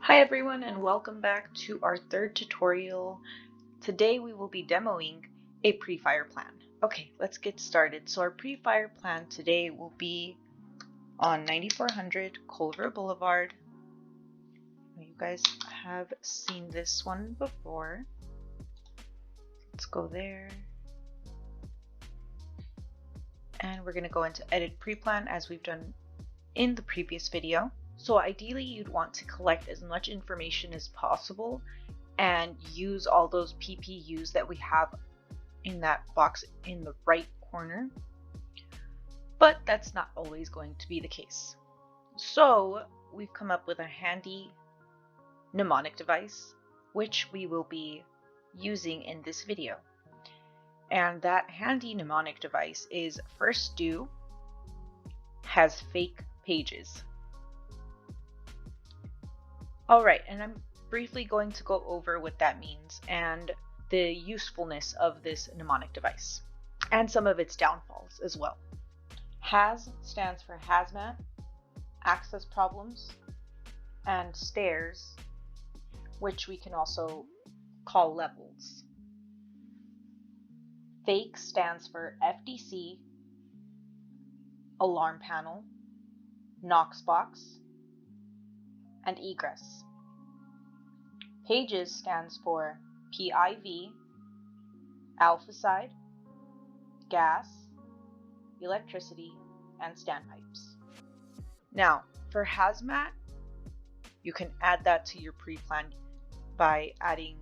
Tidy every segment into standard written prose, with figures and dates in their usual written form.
Hi everyone and welcome back to our third tutorial. Today we will be demoing a pre-fire plan. Okay, let's get started. So our pre-fire plan today will be on 9400 Culver Boulevard. You guys have seen this one before. Let's go there. And we're going to go into edit pre-plan as we've done in the previous video. So ideally you'd want to collect as much information as possible and use all those PPUs that we have in that box in the right corner. But that's not always going to be the case. So we've come up with a handy mnemonic device, which we will be using in this video. And that handy mnemonic device is first do has fake pages. Alright, and I'm briefly going to go over what that means and the usefulness of this mnemonic device and some of its downfalls as well. Haz stands for Hazmat, access problems, and stairs, which we can also call levels. Fake stands for FDC, alarm panel, Knox Box, and Egress. Pages stands for PIV, alpha side, gas, electricity, and standpipes. Now, for Hazmat, you can add that to your pre-plan by adding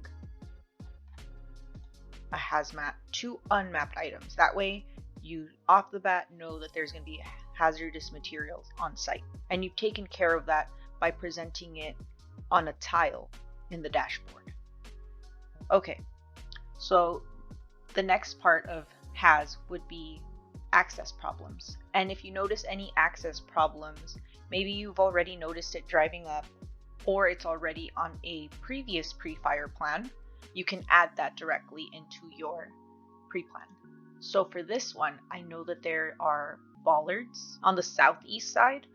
a Hazmat to unmapped items. That way, you off the bat know that there's going to be hazardous materials on site, and you've taken care of that by presenting it on a tile in the dashboard. Okay, so the next part of Haz would be access problems. And if you notice any access problems, maybe you've already noticed it driving up, or it's already on a previous pre-fire plan, you can add that directly into your pre-plan. So for this one, I know that there are bollards on the southeast side.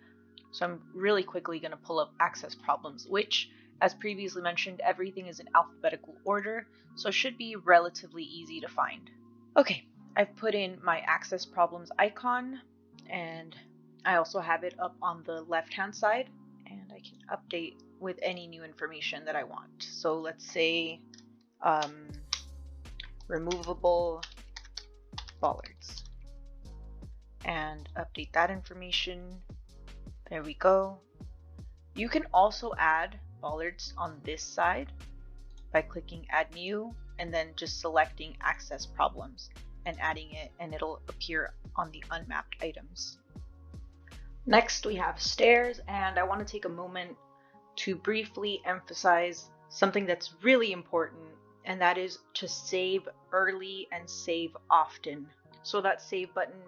So I'm really quickly going to pull up access problems, which, as previously mentioned, everything is in alphabetical order, so should be relatively easy to find. Okay, I've put in my access problems icon, and I also have it up on the left-hand side, and I can update with any new information that I want. So let's say removable bollards, and update that information. There we go. You can also add bollards on this side by clicking add new and then just selecting access problems and adding it, and it'll appear on the unmapped items. Next we have stairs, and I want to take a moment to briefly emphasize something that's really important, and that is to save early and save often. So that save button,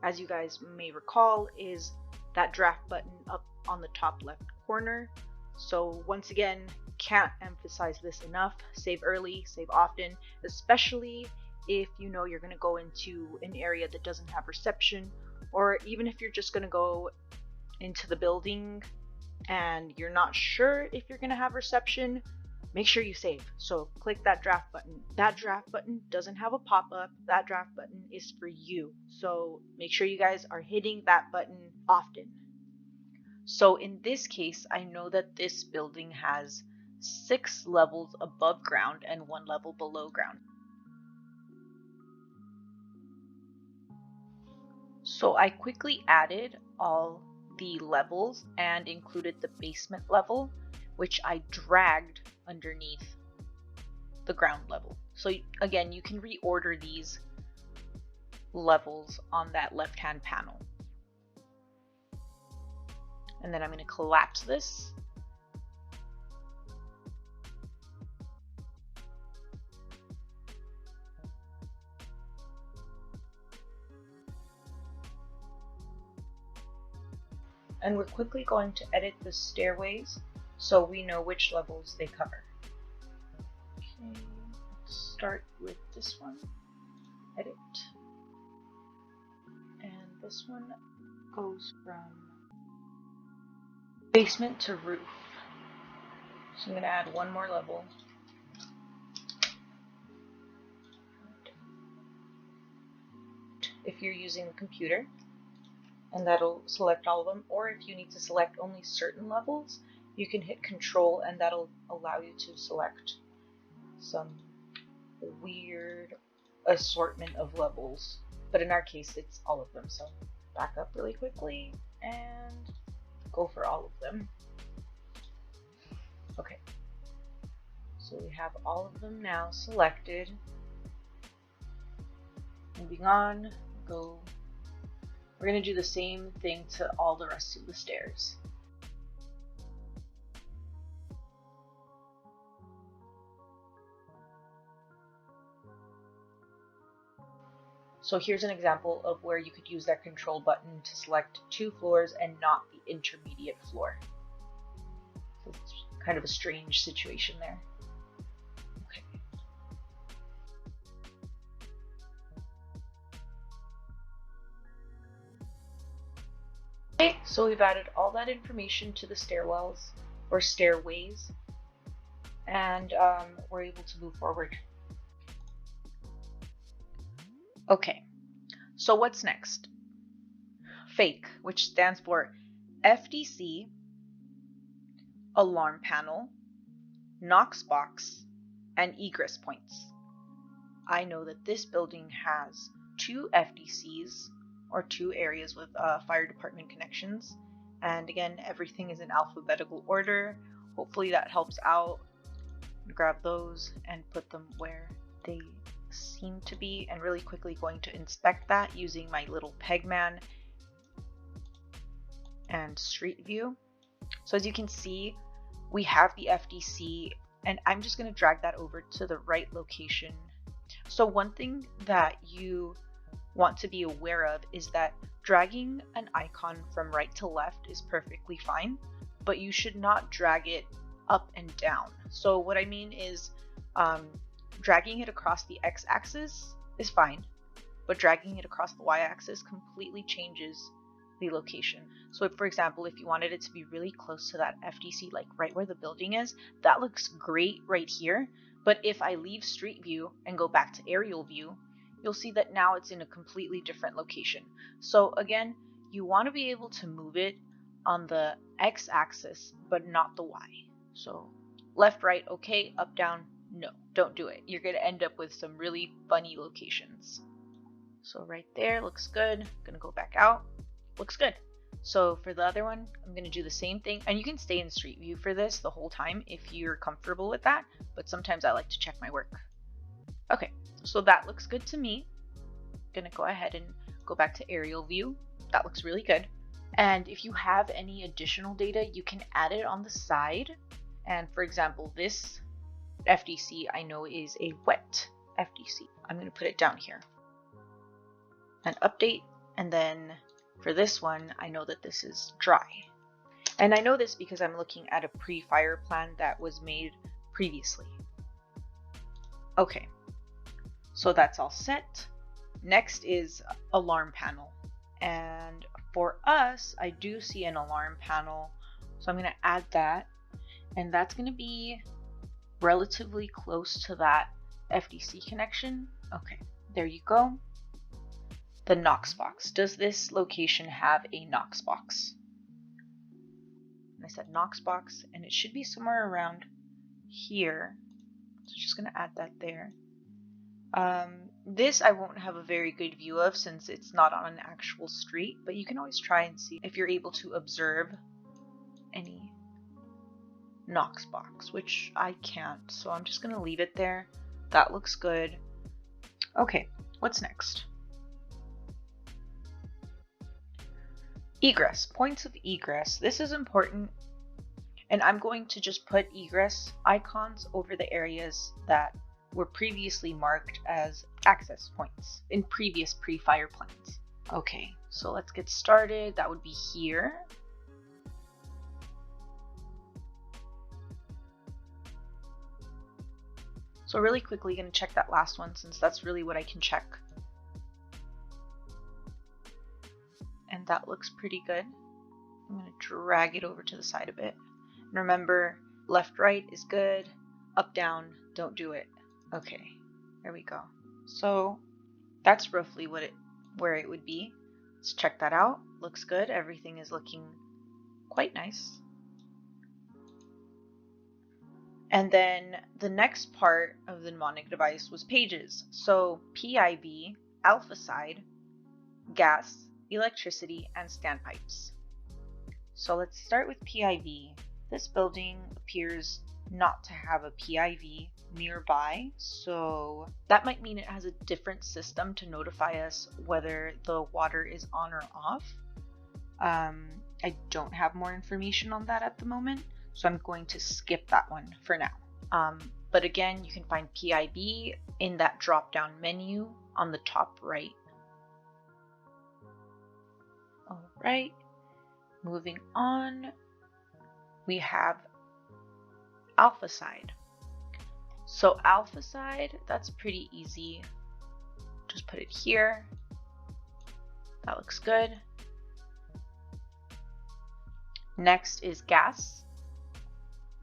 as you guys may recall, is that draft button up on the top left corner. So once again, can't emphasize this enough. Save early, save often, especially if you know you're going to go into an area that doesn't have reception, or even if you're just going to go into the building and you're not sure if you're going to have reception, make sure you save. So click that draft button. That draft button doesn't have a pop-up. That draft button is for you. So make sure you guys are hitting that button often. So in this case, I know that this building has 6 levels above ground and 1 level below ground. So I quickly added all the levels and included the basement level, which I dragged underneath the ground level. So again, you can reorder these levels on that left-hand panel. And then I'm going to collapse this. And we're quickly going to edit the stairways so we know which levels they cover. Okay, let's start with this one. Edit. And this one goes from basement to roof. So I'm going to add one more level. If you're using the computer, and that'll select all of them, or if you need to select only certain levels, you can hit Control and that'll allow you to select some weird assortment of levels. But in our case, it's all of them. So back up really quickly and go for all of them. Okay, so we have all of them now selected. Moving on, we're going to do the same thing to all the rest of the stairs. So here's an example of where you could use that control button to select 2 floors and not the intermediate floor. So it's kind of a strange situation there. Okay. Okay, so we've added all that information to the stairwells or stairways, and we're able to move forward. Okay, so what's next? FAKE, which stands for FDC, Alarm Panel, Knox Box, and Egress points. I know that this building has 2 FDCs, or 2 areas with fire department connections, and again, everything is in alphabetical order. Hopefully that helps out. Grab those and put them where they seem to be, and really quickly going to inspect that using my little pegman and street view. So as you can see, we have the FDC, and I'm just going to drag that over to the right location. So one thing that you want to be aware of is that dragging an icon from right to left is perfectly fine, but you should not drag it up and down. So what I mean is dragging it across the x-axis is fine, but dragging it across the y-axis completely changes the location. So if, for example, if you wanted it to be really close to that FDC, like right where the building is, that looks great right here. But if I leave street view and go back to aerial view, you'll see that now it's in a completely different location. So again, you want to be able to move it on the x-axis, but not the y. So left, right, okay, up, down, no, don't do it. You're going to end up with some really funny locations. So right there looks good. I'm going to go back out. Looks good. So for the other one, I'm going to do the same thing, and you can stay in street view for this the whole time if you're comfortable with that, but sometimes I like to check my work. Okay, so that looks good to me. I'm going to go ahead and go back to aerial view. That looks really good. And if you have any additional data, you can add it on the side. And for example, this FDC I know is a wet FDC. I'm going to put it down here and update, and then for this one I know that this is dry, and I know this because I'm looking at a pre-fire plan that was made previously. Okay, so that's all set. Next is alarm panel, and for us I do see an alarm panel, so I'm going to add that, and that's going to be relatively close to that FDC connection. Okay, there you go. The Knox box. Does this location have a Knox box? And I said Knox box, and it should be somewhere around here. So just going to add that there. This I won't have a very good view of since it's not on an actual street, but you can always try and see if you're able to observe any Knox box, which I can't, so I'm just going to leave it there. That looks good. Okay, what's next? Egress, points of egress. This is important, and I'm going to just put egress icons over the areas that were previously marked as access points in previous pre-fire plans. Okay, so let's get started. That would be here. So really quickly going to check that last one since that's really what I can check. And that looks pretty good. I'm going to drag it over to the side a bit. And remember, left, right is good. Up, down, don't do it. Okay, there we go. So that's roughly where it would be. Let's check that out. Looks good. Everything is looking quite nice. And then the next part of the mnemonic device was pages. So PIV, alpha side, gas, electricity, and standpipes. So let's start with PIV. This building appears not to have a PIV nearby, so that might mean it has a different system to notify us whether the water is on or off. I don't have more information on that at the moment, so I'm going to skip that one for now. But again, you can find PIV in that drop-down menu on the top right. All right, moving on, we have alpha side. So alpha side, that's pretty easy. Just put it here. That looks good. Next is gas.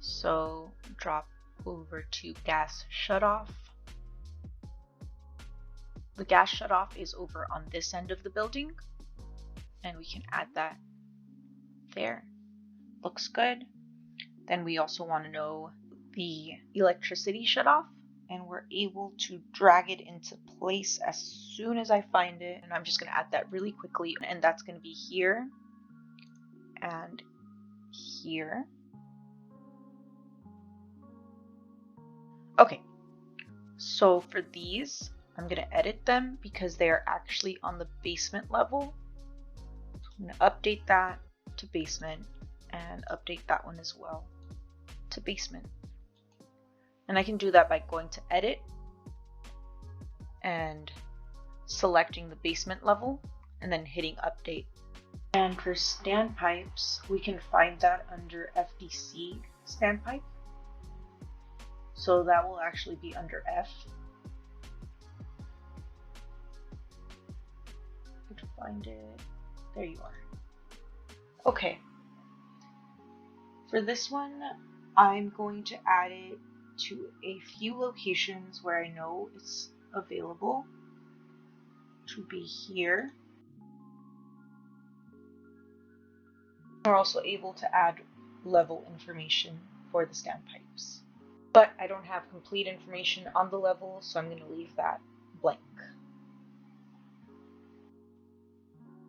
So drop over to gas shutoff. The gas shutoff is over on this end of the building, and we can add that there. Looks good. Then we also want to know the electricity shutoff, and we're able to drag it into place as soon as I find it. And I'm just going to add that really quickly, and that's going to be here and here. Okay, so for these, I'm going to edit them because they are actually on the basement level. So I'm going to update that to basement and update that one as well to basement. And I can do that by going to edit and selecting the basement level and then hitting update. And for standpipes, we can find that under FDC standpipe. So that will actually be under F. To find it, there you are. Okay, for this one, I'm going to add it to a few locations where I know it's available, which would be here. We're also able to add level information for the standpipes, but I don't have complete information on the level, so I'm going to leave that blank.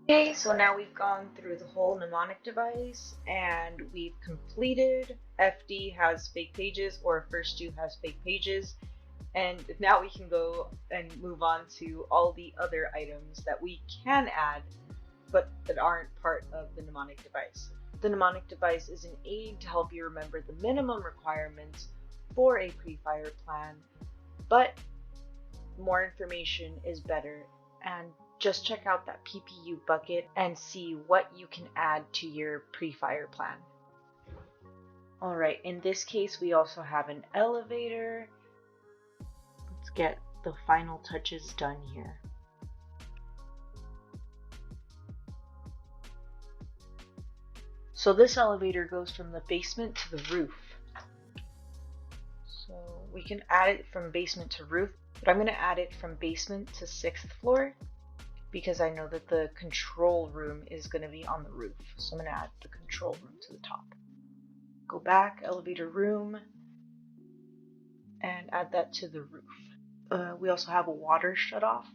Okay, so now we've gone through the whole mnemonic device and we've completed FD has fake pages or first do has fake pages, and now we can go and move on to all the other items that we can add but that aren't part of the mnemonic device. The mnemonic device is an aid to help you remember the minimum requirements for a pre-fire plan, but more information is better, and just check out that PPU bucket and see what you can add to your pre-fire plan. Alright, in this case we also have an elevator. Let's get the final touches done here. So this elevator goes from the basement to the roof. So we can add it from basement to roof, but I'm going to add it from basement to 6th floor because I know that the control room is going to be on the roof. So I'm going to add the control room to the top. Go back, elevator room, and add that to the roof. We also have a water shutoff.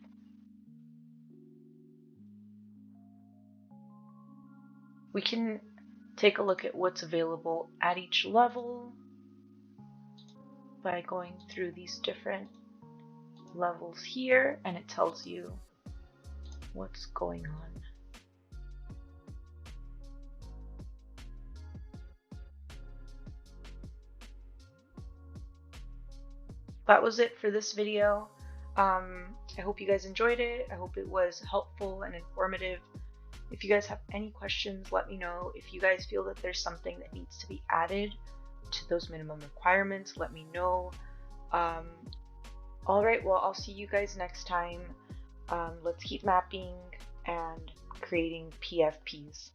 We can take a look at what's available at each level by going through these different levels here, and it tells you what's going on. That was it for this video. I hope you guys enjoyed it. I hope it was helpful and informative. If you guys have any questions, let me know. If you guys feel that there's something that needs to be added to those minimum requirements, let me know. Alright, well, I'll see you guys next time. Let's keep mapping and creating PFPs.